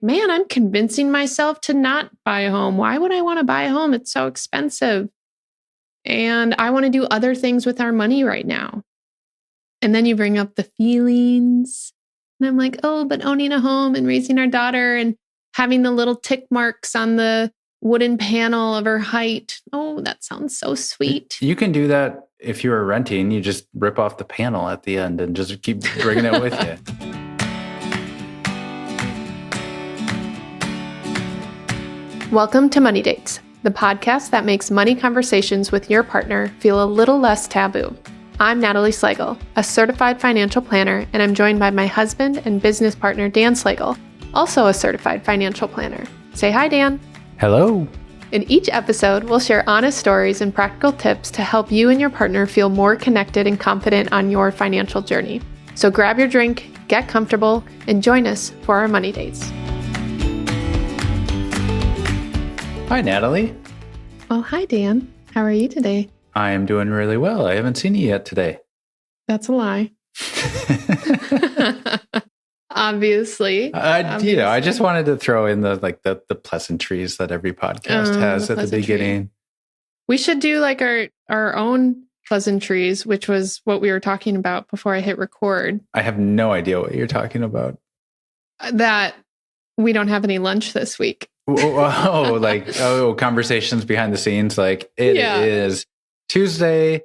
man, I'm convincing myself to not buy a home. Why would I want to buy a home? It's so expensive. And I want to do other things with our money right now. And then you bring up the feelings. And I'm like, oh, but owning a home and raising our daughter and having the little tick marks on the wooden panel of her height. Oh, that sounds so sweet. You can do that if you were renting. You just rip off the panel at the end and just keep bringing it with you. Welcome to Money Dates, the podcast that makes money conversations with your partner feel a little less taboo. I'm Natalie Slagle, a certified financial planner, and I'm joined by my husband and business partner, Dan Slagle, also a certified financial planner. Say hi, Dan. Hello. In each episode, we'll share honest stories and practical tips to help you and your partner feel more connected and confident on your financial journey. So grab your drink, get comfortable, and join us for our Money Dates. Hi, Natalie. Well, hi, Dan. How are you today? I am doing really well. I haven't seen you yet today. That's a lie. Obviously. I just wanted to throw in the pleasantries that every podcast has at the beginning. We should do like our own pleasantries, which was what we were talking about before I hit record. I have no idea what you're talking about. That we don't have any lunch this week. Conversations behind the scenes. Like it is Tuesday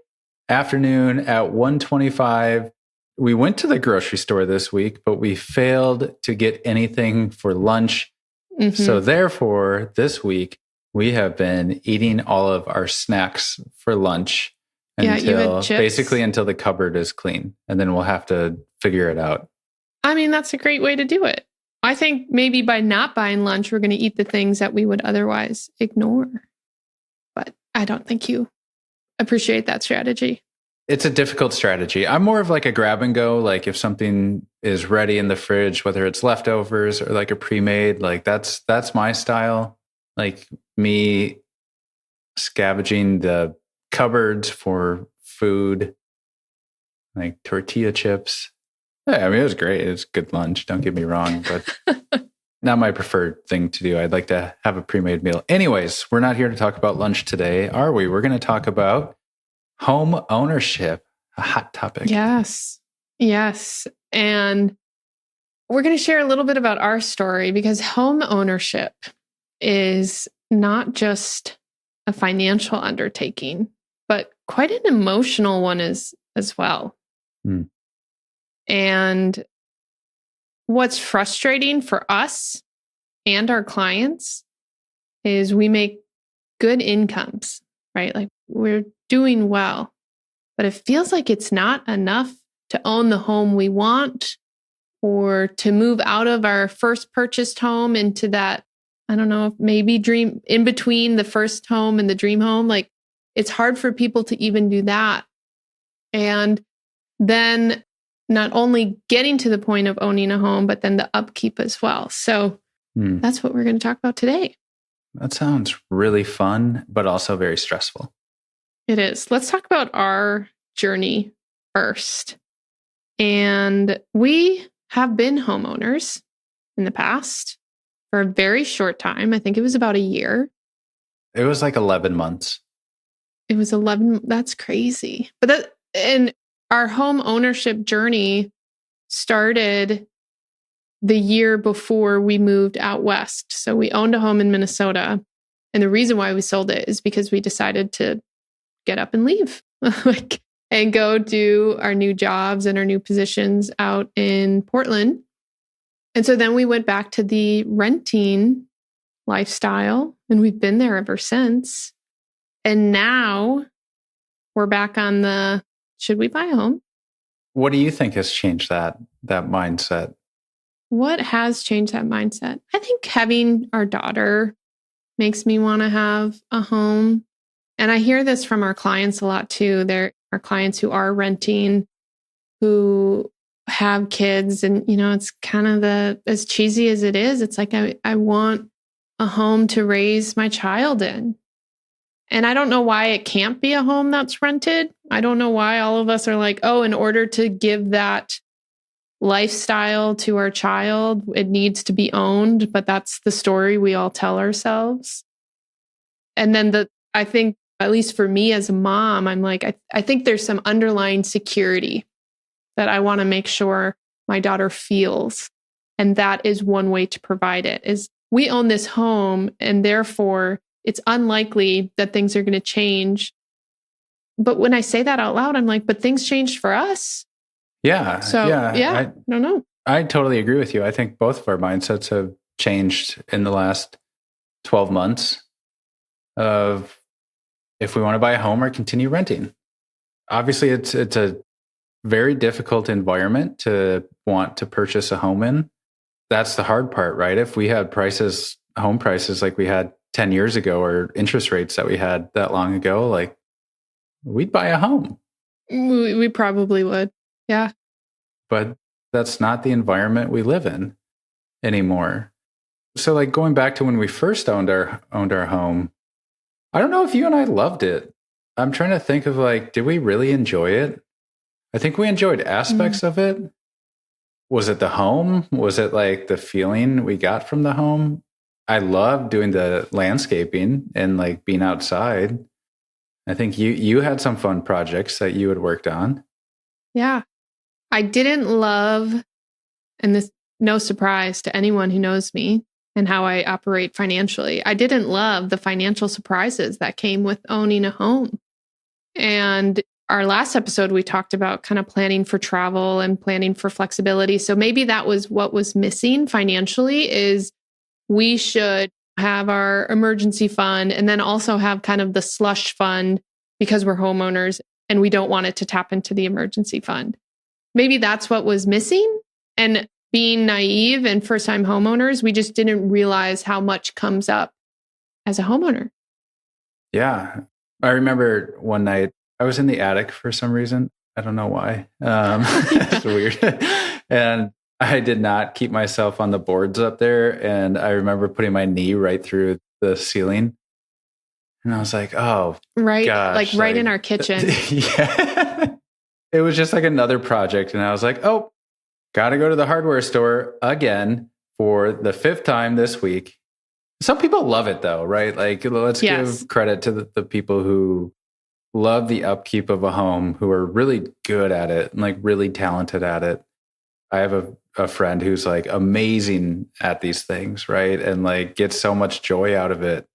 afternoon at 1:25. We went to the grocery store this week, but we failed to get anything for lunch. Mm-hmm. So therefore, this week, we have been eating all of our snacks for lunch until the cupboard is clean. And then we'll have to figure it out. I mean, that's a great way to do it. I think maybe by not buying lunch, we're going to eat the things that we would otherwise ignore. But I don't think you appreciate that strategy. It's a difficult strategy. I'm more of like a grab and go. Like if something is ready in the fridge, whether it's leftovers or like a pre-made, like that's my style. Like me scavenging the cupboards for food, like tortilla chips. Yeah, I mean, it was great. It was good lunch. Don't get me wrong, but not my preferred thing to do. I'd like to have a pre-made meal. Anyways, we're not here to talk about lunch today, are we? We're going to talk about home ownership, a hot topic. Yes. And we're going to share a little bit about our story because home ownership is not just a financial undertaking, but quite an emotional one as well. Mm. And what's frustrating for us and our clients is we make good incomes, right? Like we're doing well, but it feels like it's not enough to own the home we want or to move out of our first purchased home into that, I don't know, maybe dream in between the first home and the dream home. Like it's hard for people to even do that. And then not only getting to the point of owning a home, but then the upkeep as well. So that's what we're going to talk about today. That sounds really fun, but also very stressful. It is. Let's talk about our journey first. And we have been homeowners in the past for a very short time. I think it was about a year. It was like 11 months. It was 11. That's crazy. And our home ownership journey started the year before we moved out west. So we owned a home in Minnesota. And the reason why we sold it is because we decided to get up and leave and go do our new jobs and our new positions out in Portland. And so then we went back to the renting lifestyle and we've been there ever since. And now we're back on the, should we buy a home? What do you think has changed that mindset? What has changed that mindset? I think having our daughter makes me want to have a home. And I hear this from our clients a lot too. There are clients who are renting, who have kids. And, it's kind of as cheesy as it is, it's like, I want a home to raise my child in. And I don't know why it can't be a home that's rented. I don't know why all of us are like, oh, in order to give that lifestyle to our child. It needs to be owned, but that's the story we all tell ourselves. And then I think, at least for me as a mom, I'm like, I think there's some underlying security that I want to make sure my daughter feels. And that is one way to provide it, is we own this home, and therefore it's unlikely that things are going to change. But when I say that out loud, I'm like, but things changed for us. Yeah. So, I don't know. I totally agree with you. I think both of our mindsets have changed in the last 12 months of if we want to buy a home or continue renting. Obviously, it's a very difficult environment to want to purchase a home in. That's the hard part, right? If we had home prices like we had 10 years ago, or interest rates that we had that long ago, like, we'd buy a home. We probably would. Yeah. But that's not the environment we live in anymore. So, like, going back to when we first owned our home, I don't know if you and I loved it. I'm trying to think of, like, did we really enjoy it? I think we enjoyed aspects of it. Was it the home? Was it like the feeling we got from the home? I loved doing the landscaping and like being outside. I think you had some fun projects that you had worked on. Yeah. I didn't love, and this no surprise to anyone who knows me and how I operate financially, I didn't love the financial surprises that came with owning a home. And our last episode, we talked about kind of planning for travel and planning for flexibility. So maybe that was what was missing financially, is we should have our emergency fund and then also have kind of the slush fund because we're homeowners and we don't want it to tap into the emergency fund. Maybe that's what was missing. And being naive and first-time homeowners, we just didn't realize how much comes up as a homeowner. Yeah. I remember one night I was in the attic for some reason. I don't know why. It's weird. And I did not keep myself on the boards up there. And I remember putting my knee right through the ceiling. And I was like, oh, right. Gosh, like right in our kitchen. Yeah. It was just like another project. And I was like, oh, got to go to the hardware store again for the 5th time this week. Some people love it though, right? Like, let's give credit to the people who love the upkeep of a home, who are really good at it and like really talented at it. I have a friend who's like amazing at these things, right? And like gets so much joy out of it.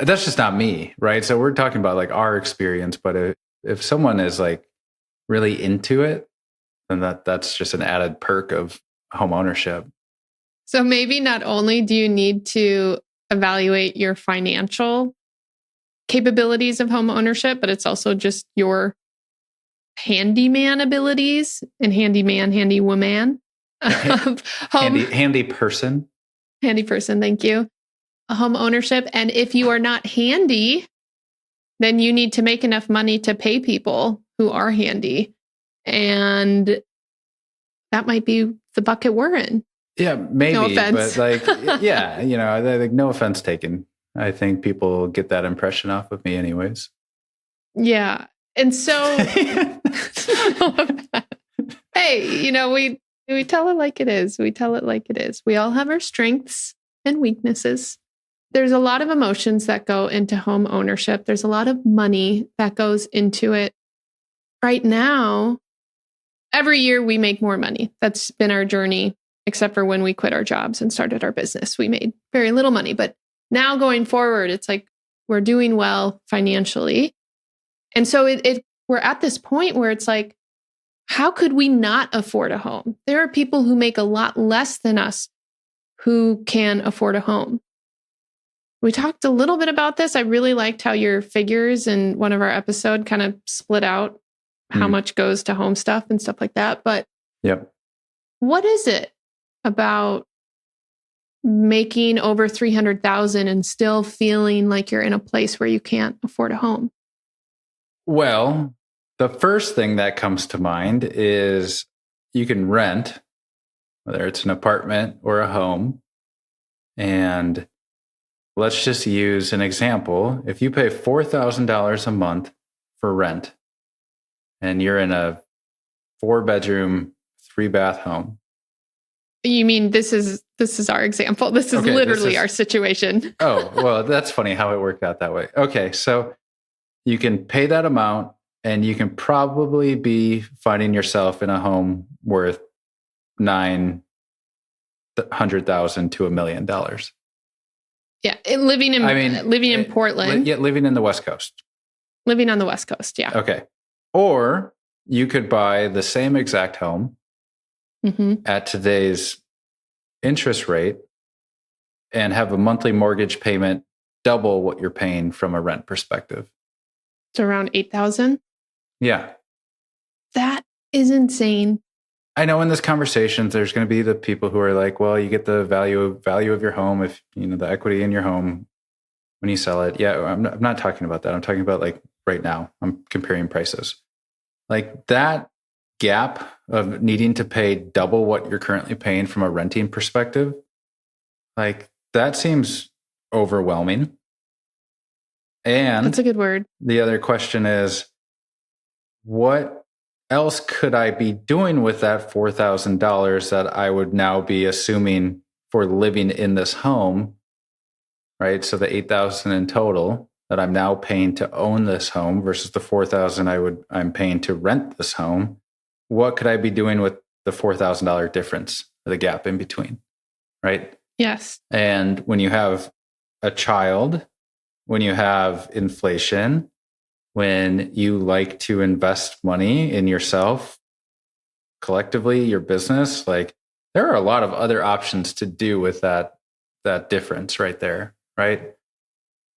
That's just not me, right? So we're talking about like our experience, but if someone is like really into it, then that's just an added perk of home ownership. So maybe not only do you need to evaluate your financial capabilities of home ownership, but it's also just your handyman abilities and handy woman. Handy person. Handy person, thank you. Home ownership. And if you are not handy, then you need to make enough money to pay people who are handy. And that might be the bucket we're in. Yeah, maybe. No offense. But like, yeah, like no offense taken. I think people get that impression off of me anyways. Yeah. And so, hey, we tell it like it is. We tell it like it is. We all have our strengths and weaknesses. There's a lot of emotions that go into home ownership. There's a lot of money that goes into it. Right now, every year we make more money. That's been our journey, except for when we quit our jobs and started our business. We made very little money. But now going forward, it's like we're doing well financially. And so we're at this point where it's like, how could we not afford a home? There are people who make a lot less than us who can afford a home. We talked a little bit about this. I really liked how your figures in one of our episodes kind of split out how much goes to home stuff and stuff like that. But what is it about making over $300,000 and still feeling like you're in a place where you can't afford a home? Well, the first thing that comes to mind is you can rent, whether it's an apartment or a home. And let's just use an example. If you pay $4,000 a month for rent and you're in a 4-bedroom, 3-bath home. You mean this is our example? This is literally our situation. Oh, well, that's funny how it worked out that way. Okay, so you can pay that amount and you can probably be finding yourself in a home worth $900,000 to $1 million. Yeah, living in Portland. Living in the West Coast. Living on the West Coast, yeah. Okay. Or you could buy the same exact home at today's interest rate and have a monthly mortgage payment double what you're paying from a rent perspective. It's around $8,000. Yeah. That is insane. I know in this conversation, there's going to be the people who are like, well, you get the value of your home if, the equity in your home when you sell it. Yeah, I'm not talking about that. I'm talking about like right now. I'm comparing prices. Like that gap of needing to pay double what you're currently paying from a renting perspective, like that seems overwhelming. And that's a good word. The other question is, what else could I be doing with that $4,000 that I would now be assuming for living in this home, right? So the $8,000 in total that I'm now paying to own this home versus the $4,000 I'm paying to rent this home. What could I be doing with the $4,000 difference, the gap in between, right? Yes. And when you have a child, when you have inflation, when you like to invest money in yourself, collectively, your business, like there are a lot of other options to do with that difference right there, right?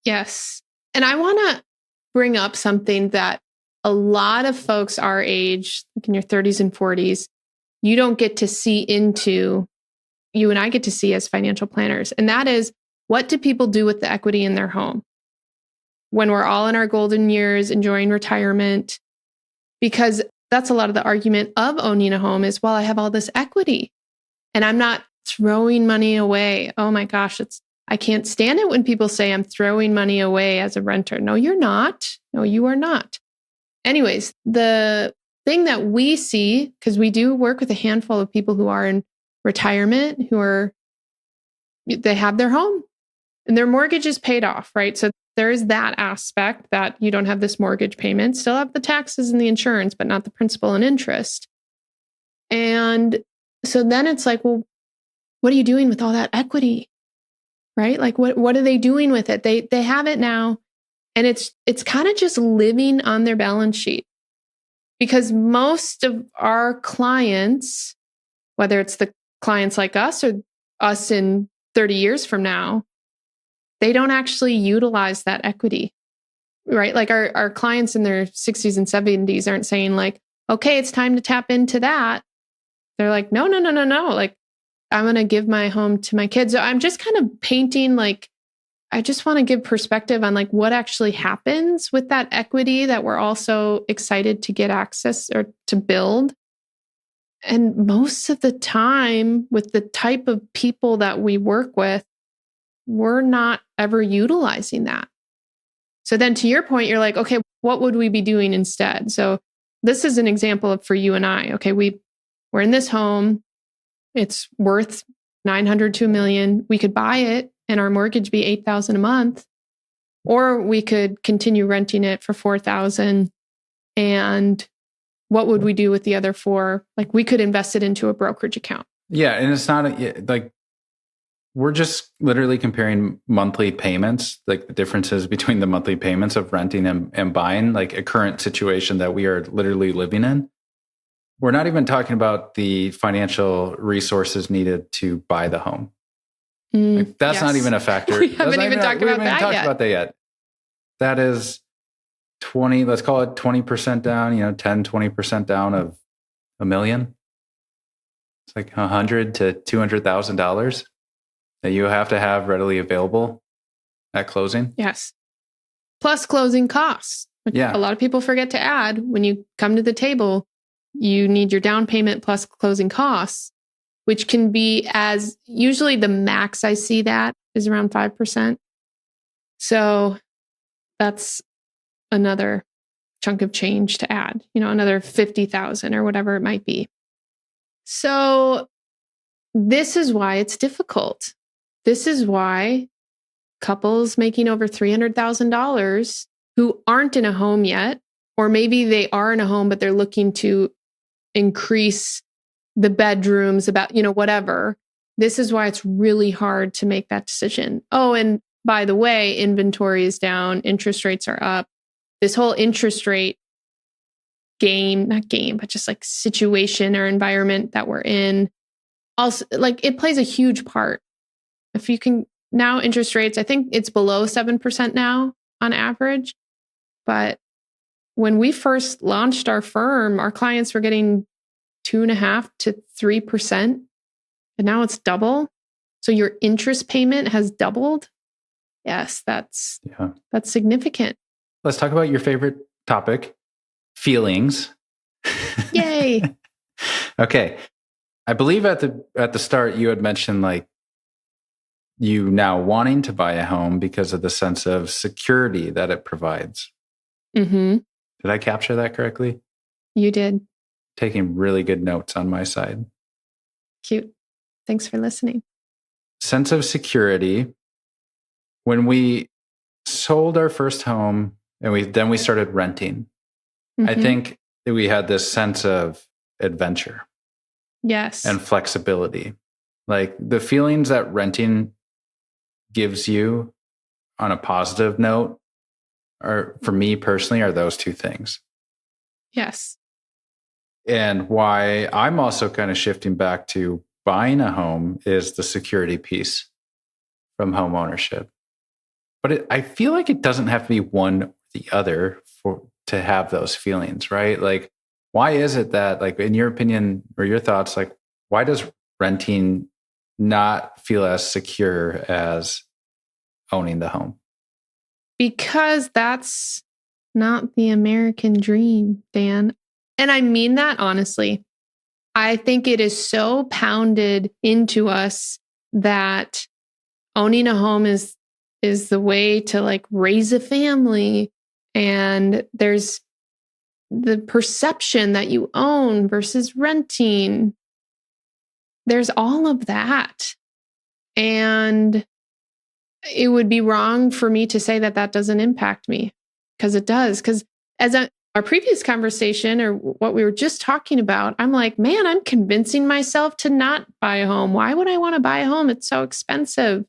Yes. And I want to bring up something that a lot of folks our age, like in your 30s and 40s, you don't get to see into, you and I get to see as financial planners. And that is, what do people do with the equity in their home when we're all in our golden years, enjoying retirement? Because that's a lot of the argument of owning a home is, well, I have all this equity and I'm not throwing money away. Oh my gosh, I can't stand it when people say I'm throwing money away as a renter. No, you're not. No, you are not. Anyways, the thing that we see, because we do work with a handful of people who are in retirement, they have their home and their mortgage is paid off, right? So there is that aspect that you don't have this mortgage payment, still have the taxes and the insurance, but not the principal and interest. And so then it's like, well, what are you doing with all that equity? Right? Like what are they doing with it? They have it now. And it's kind of just living on their balance sheet. Because most of our clients, whether it's the clients like us or us in 30 years from now, they don't actually utilize that equity, right? Like our clients in their 60s and 70s aren't saying like, okay, it's time to tap into that. They're like, no. Like, I'm going to give my home to my kids. So I'm just kind of painting, like, I just want to give perspective on like what actually happens with that equity that we're also excited to get access or to build. And most of the time with the type of people that we work with, we're not ever utilizing that. So then to your point, you're like, okay, what would we be doing instead? So this is an example of for you and I. Okay, we're in this home. It's worth $900 to $1 million. We could buy it and our mortgage be $8,000 a month, or we could continue renting it for $4,000. And what would we do with the other $4,000? Like we could invest it into a brokerage account. Yeah, and it's not like we're just literally comparing monthly payments, like the differences between the monthly payments of renting and buying, like a current situation that we are literally living in. We're not even talking about the financial resources needed to buy the home. Like, that's not even a factor. We haven't even talked about that yet. That is 20, let's call it 20% down, 10, 20% down of $1 million. It's like $100,000 to $200,000 that you have to have readily available at closing. Yes. Plus closing costs. Which a lot of people forget to add when you come to the table. You need your down payment plus closing costs, which can be as usually the max I see that is around 5%. So that's another chunk of change to add, another 50,000 or whatever it might be. So this is why it's difficult. This is why couples making over $300,000 who aren't in a home yet, or maybe they are in a home, but they're looking to increase the bedrooms whatever. This is why it's really hard to make that decision. Oh, and by the way, inventory is down, interest rates are up. This whole interest rate not game, but just like situation or environment that we're in. Also, like it plays a huge part. If you can now interest rates, I think it's below 7% now on average. But when we first launched our firm, our clients were getting 2.5% to 3%. And now it's double. So your interest payment has doubled. Yes, that's significant. Let's talk about your favorite topic, feelings. Yay. Okay. I believe at the start you had mentioned like you now wanting to buy a home because of the sense of security that it provides. Mm-hmm. Did I capture that correctly? You did. Taking really good notes on my side. Cute. Thanks for listening. Sense of security. When we sold our first home and we started renting, I think that we had this sense of adventure. Yes. And flexibility. Like the feelings that renting gives you on a positive note are, for me personally, are those two things. Yes. And why I'm also kind of shifting back to buying a home is the security piece from home ownership. But I feel like it doesn't have to be one or the other to have those feelings, right? Like, why is it that, like, in your opinion or your thoughts, like, why does renting not feel as secure as owning the home? Because that's not the American dream, Dan. And I mean that honestly. I think it is so pounded into us that owning a home is the way to like raise a family. And there's the perception that you own versus renting. There's all of that. And it would be wrong for me to say that doesn't impact me, because it does. Because as our previous conversation or what we were just talking about, I'm like, man, I'm convincing myself to not buy a home. Why would I want to buy a home? It's so expensive.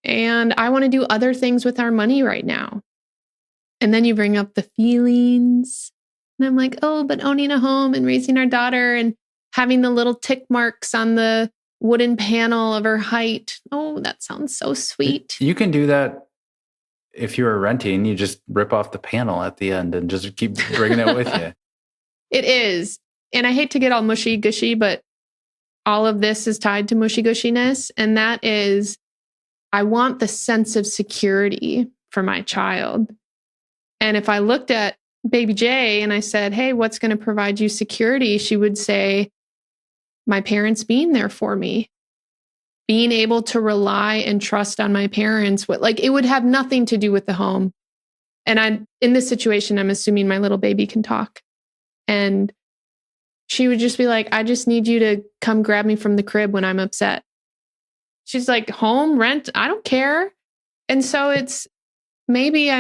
And I want to do other things with our money right now. And then you bring up the feelings. And I'm like, oh, but owning a home and raising our daughter and having the little tick marks on the wooden panel of her height. Oh, that sounds so sweet. You can do that if you were renting. You just rip off the panel at the end and just keep bringing it with you. It is. And I hate to get all mushy gushy, but all of this is tied to mushy gushiness. And that is, I want the sense of security for my child. And if I looked at baby J and I said, hey, what's going to provide you security? She would say, my parents being there for me, being able to rely and trust on my parents. Like, it would have nothing to do with the home. And in this situation, I'm assuming my little baby can talk. And she would just be like, I just need you to come grab me from the crib when I'm upset. She's like, home, rent, I don't care. And so it's maybe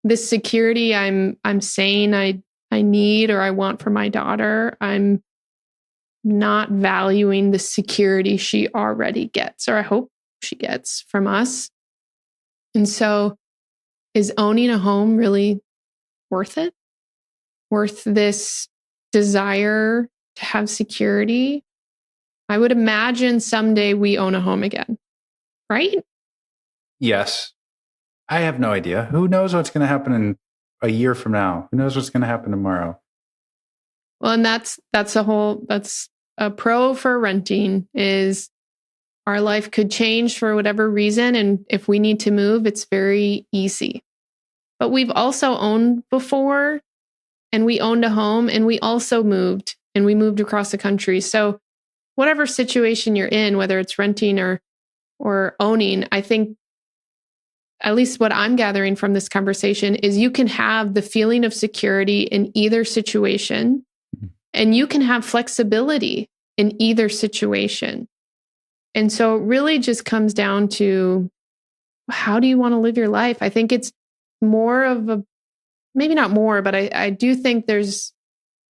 this security I'm saying I need or I want for my daughter. I'm not valuing the security she already gets, or I hope she gets from us. And so is owning a home really worth it? Worth this desire to have security? I would imagine someday we own a home again, right? Yes. I have no idea. Who knows what's going to happen in a year from now? Who knows what's going to happen tomorrow? Well, and that's a pro for renting is our life could change for whatever reason. And if we need to move, it's very easy. But we've also owned before, and we owned a home, and we also moved, and we moved across the country. So whatever situation you're in, whether it's renting or owning, I think at least what I'm gathering from this conversation is you can have the feeling of security in either situation, and you can have flexibility in either situation. And so it really just comes down to, how do you want to live your life? I think it's more of a, maybe not more, but I do think there's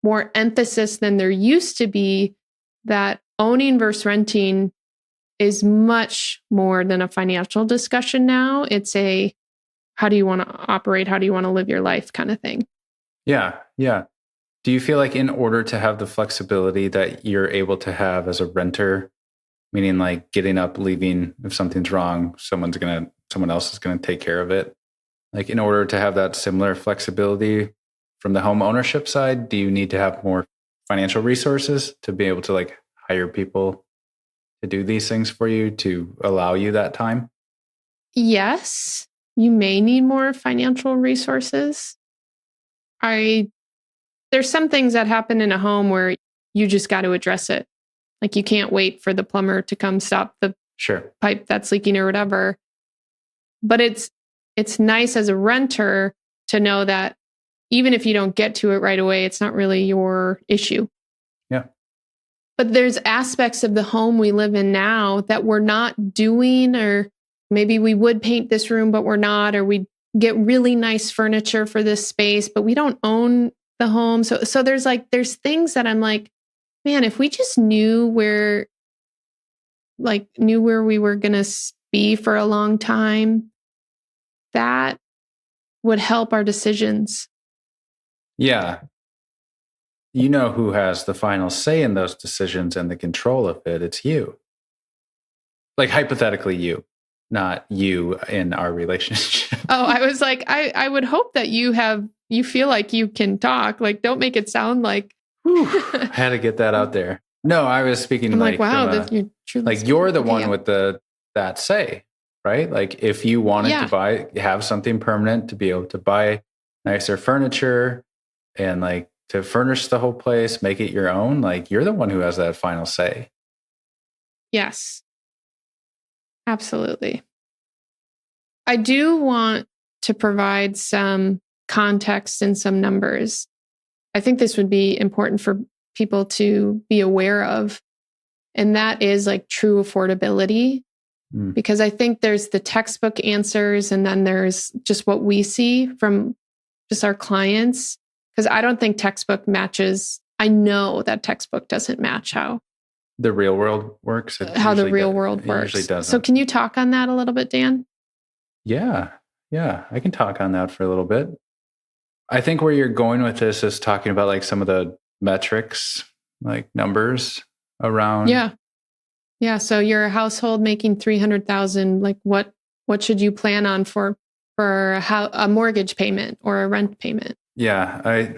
more emphasis than there used to be that owning versus renting is much more than a financial discussion now. It's a, how do you want to operate? How do you want to live your life kind of thing? Yeah. Yeah. Do you feel like in order to have the flexibility that you're able to have as a renter, meaning like getting up, leaving, if something's wrong, someone else is going to take care of it. Like in order to have that similar flexibility from the home ownership side, do you need to have more financial resources to be able to like hire people to do these things for you to allow you that time? Yes, you may need more financial resources. There's some things that happen in a home where you just got to address it. Like you can't wait for the plumber to come stop the pipe that's leaking or whatever. But it's nice as a renter to know that even if you don't get to it right away, it's not really your issue. Yeah. But there's aspects of the home we live in now that we're not doing, or maybe we would paint this room, but we're not, or we get really nice furniture for this space, but we don't own the home. So there's things that I'm like, man, if we just knew where we were going to be for a long time, that would help our decisions. Yeah. You know who has the final say in those decisions and the control of it. It's you. Like hypothetically you, not you in our relationship. Oh, I was like, I would hope that you feel like you can talk. Like, don't make it sound like. I had to get that out there. No, I was speaking I'm like wow, you're the one with that say, right? Like if you wanted to have something permanent, to be able to buy nicer furniture and like to furnish the whole place, make it your own, like you're the one who has that final say. Yes, absolutely. I do want to provide some context and some numbers. I think this would be important for people to be aware of. And that is like true affordability. Because I think there's the textbook answers and then there's just what we see from just our clients. Because I don't think textbook matches. I know that textbook doesn't match how the real world works. How the real world works. Usually doesn't. So can you talk on that a little bit, Dan? Yeah. I can talk on that for a little bit. I think where you're going with this is talking about like some of the metrics, like numbers around. Yeah. So you're a household making $300,000. Like what should you plan on for a mortgage payment or a rent payment? Yeah.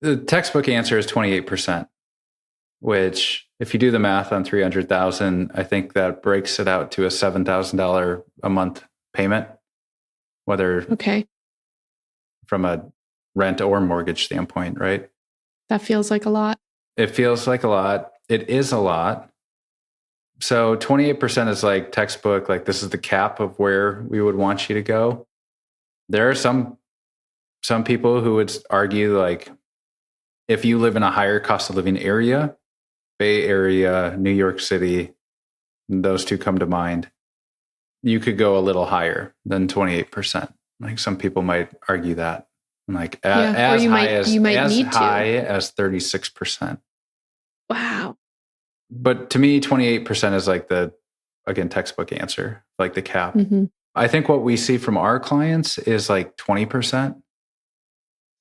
The textbook answer is 28%, which if you do the math on 300,000, I think that breaks it out to a $7,000 a month payment, whether from a rent or mortgage standpoint, right? That feels like a lot. It feels like a lot. It is a lot. So 28% is like textbook, like this is the cap of where we would want you to go. There are some people who would argue like if you live in a higher cost of living area, Bay Area, New York City, those two come to mind, you could go a little higher than 28%. Like some people might argue that. Like as high as 36%. Wow. But to me, 28% is like the, again, textbook answer, like the cap. Mm-hmm. I think what we see from our clients is like 20%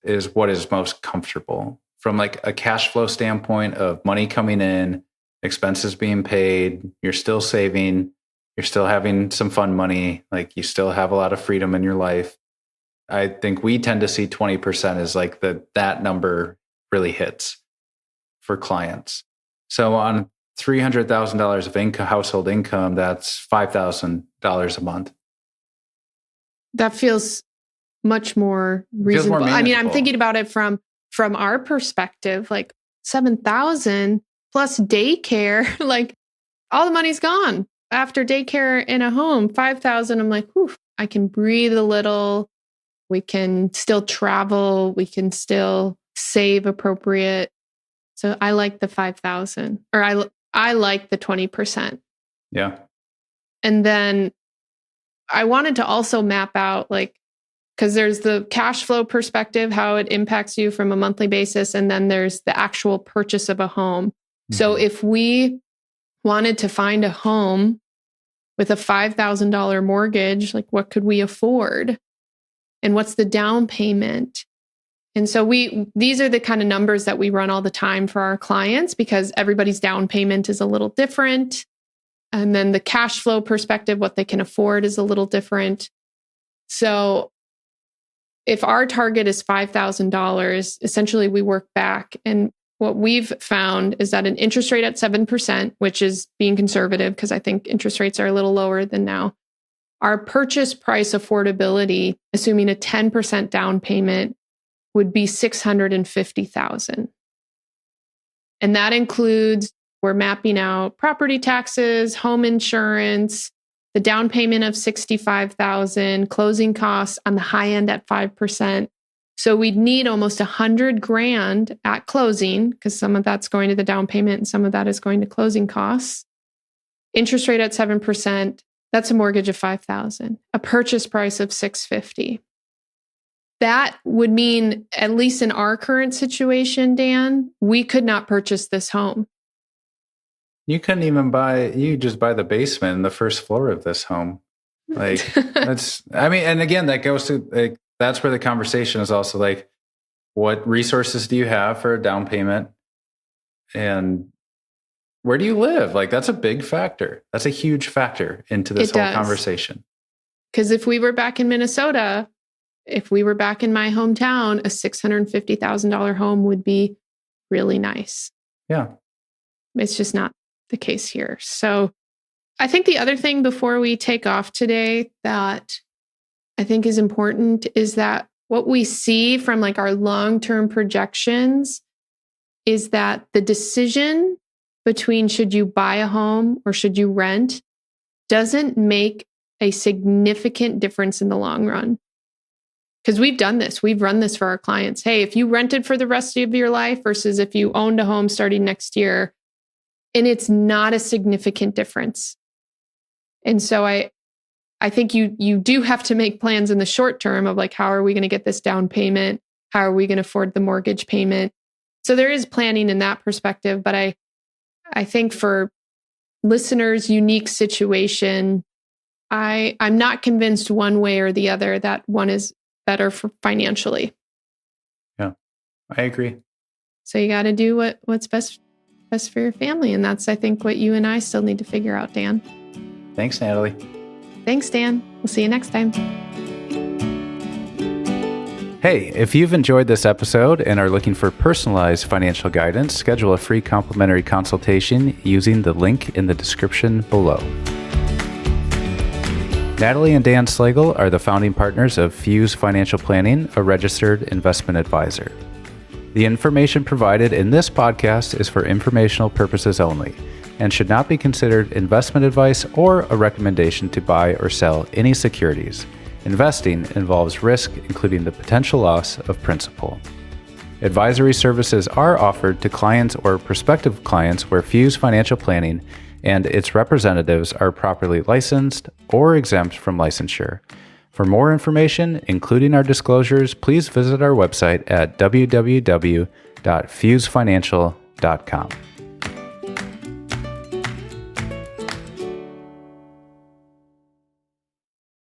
is what is most comfortable from like a cash flow standpoint of money coming in, expenses being paid, you're still saving, you're still having some fun money, like you still have a lot of freedom in your life. I think we tend to see 20% as like that number really hits for clients. So on $300,000 of household income, that's $5,000 a month. That feels much more reasonable. I mean, I'm thinking about it from our perspective, like 7,000 plus daycare, like all the money's gone after daycare in a home. 5,000, I'm like, whew, I can breathe a little. We can still travel. We can still save appropriate. So I like the 5,000, or I like the 20%. Yeah. And then I wanted to also map out because there's the cash flow perspective, how it impacts you from a monthly basis. And then there's the actual purchase of a home. Mm-hmm. So if we wanted to find a home with a $5,000 mortgage, what could we afford? And what's the down payment? And so these are the kind of numbers that we run all the time for our clients, because everybody's down payment is a little different. And then the cash flow perspective, what they can afford, is a little different. So if our target is $5,000, essentially we work back. And what we've found is that an interest rate at 7%, which is being conservative because I think interest rates are a little lower than now, our purchase price affordability, assuming a 10% down payment, would be $650,000. And that includes, we're mapping out property taxes, home insurance, the down payment of $65,000, closing costs on the high end at 5%. So we'd need almost $100,000 at closing, because some of that's going to the down payment and some of that is going to closing costs. Interest rate at 7%, that's a mortgage of $5,000, a purchase price of $650,000. That would mean, at least in our current situation, Dan, we could not purchase this home. You couldn't even you just buy the basement and the first floor of this home. And again, that goes to, that's where the conversation is also what resources do you have for a down payment? And where do you live? That's a big factor. That's a huge factor into this whole conversation. Because if we were back in Minnesota, if we were back in my hometown, a $650,000 home would be really nice. Yeah. It's just not the case here. So I think the other thing before we take off today that I think is important is that what we see from our long-term projections is that the decision between should you buy a home or should you rent doesn't make a significant difference in the long run. Because we've done this. We've run this for our clients. Hey, if you rented for the rest of your life versus if you owned a home starting next year, and it's not a significant difference. And so I think you do have to make plans in the short term of how are we going to get this down payment? How are we going to afford the mortgage payment? So there is planning in that perspective. But I think for listeners' unique situation, I'm not convinced one way or the other that one is better for financially. Yeah, I agree. So you got to do what's best for your family. And that's, I think, what you and I still need to figure out, Dan. Thanks, Natalie. Thanks, Dan. We'll see you next time. Hey, if you've enjoyed this episode and are looking for personalized financial guidance, schedule a free complimentary consultation using the link in the description below. Natalie and Dan Slagle are the founding partners of Fuse Financial Planning, a registered investment advisor. The information provided in this podcast is for informational purposes only and should not be considered investment advice or a recommendation to buy or sell any securities. Investing involves risk, including the potential loss of principal. Advisory services are offered to clients or prospective clients where Fuse Financial Planning and its representatives are properly licensed or exempt from licensure. For more information, including our disclosures, please visit our website at www.fusefinancial.com.